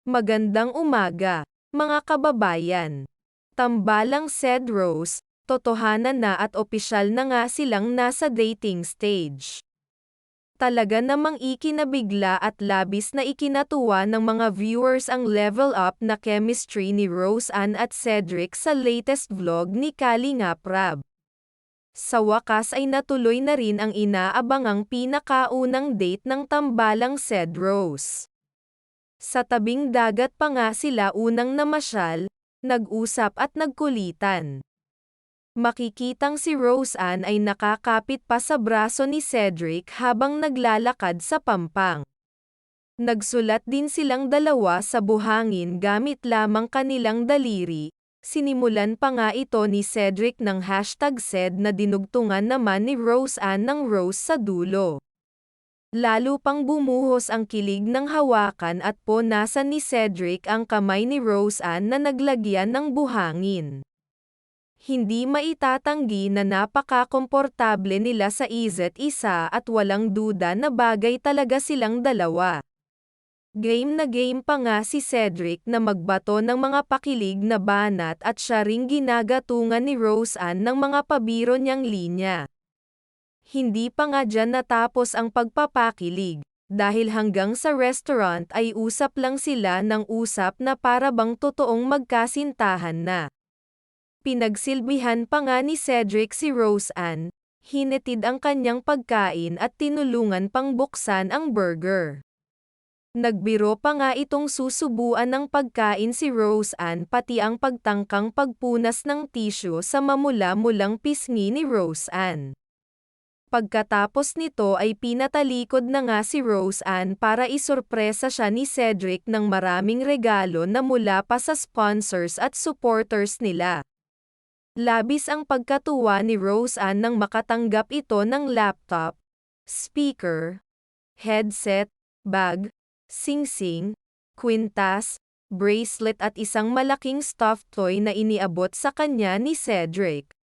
Magandang umaga, mga kababayan. Tambalang said Rose, totohanan na at opisyal na nga silang nasa dating stage. Talaga namang ikinabigla at labis na ikinatuwa ng mga viewers ang level up na chemistry ni Rose Ann at Cedric sa latest vlog ni Kalingap Rab. Sa wakas ay natuloy na rin ang inaabangang pinakaunang date ng tambalang said Rose. Sa tabing dagat pa nga sila unang namasyal, nag-usap at nagkulitan. Makikitang si Rose Ann ay nakakapit pa sa braso ni Cedric habang naglalakad sa pampang. Nagsulat din silang dalawa sa buhangin gamit lamang kanilang daliri. Sinimulan pa nga ito ni Cedric ng #said na dinugtungan naman ni Rose Ann ng rose sa dulo. Lalo pang bumuhos ang kilig ng hawakan at punasan ni Cedric ang kamay ni Rose Ann na naglagyan ng buhangin. Hindi maitatanggi na napaka-komportable nila sa isa't isa at walang duda na bagay talaga silang dalawa. Game na game pa nga si Cedric na magbato ng mga pakilig na banat at siya ring ginagatungan ni Rose Ann ng mga pabiro niyang linya. Hindi pa nga dyan natapos ang pagpapakilig, dahil hanggang sa restaurant ay usap lang sila ng usap na para bang totoong magkasintahan na. Pinagsilbihan pa nga ni Cedric si Rose Ann, hinatid ang kanyang pagkain at tinulungan pang buksan ang burger. Nagbiro pa nga itong susubuan ng pagkain si Rose Ann pati ang pagtangkang pagpunas ng tissue sa mamula-mulang pisngi ni Rose Ann. Pagkatapos nito ay pinatalikod na nga si Rose Ann para isurpresa siya ni Cedric ng maraming regalo na mula pa sa sponsors at supporters nila. Labis ang pagkatuwa ni Rose Ann nang makatanggap ito ng laptop, speaker, headset, bag, singsing, kwintas, bracelet at isang malaking stuffed toy na iniabot sa kanya ni Cedric.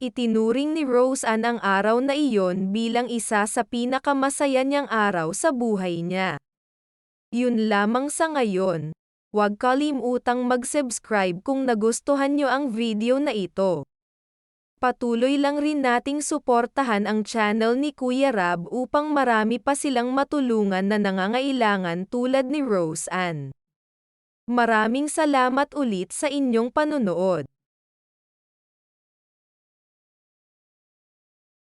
Itinuring ni Rose Ann ang araw na iyon bilang isa sa pinakamasaya niyang araw sa buhay niya. Yun lamang sa ngayon. Huwag kalimutang mag-subscribe kung nagustuhan niyo ang video na ito. Patuloy lang rin nating suportahan ang channel ni Kuya Rab upang marami pa silang matulungan na nangangailangan tulad ni Rose Ann. Maraming salamat ulit sa inyong panunood.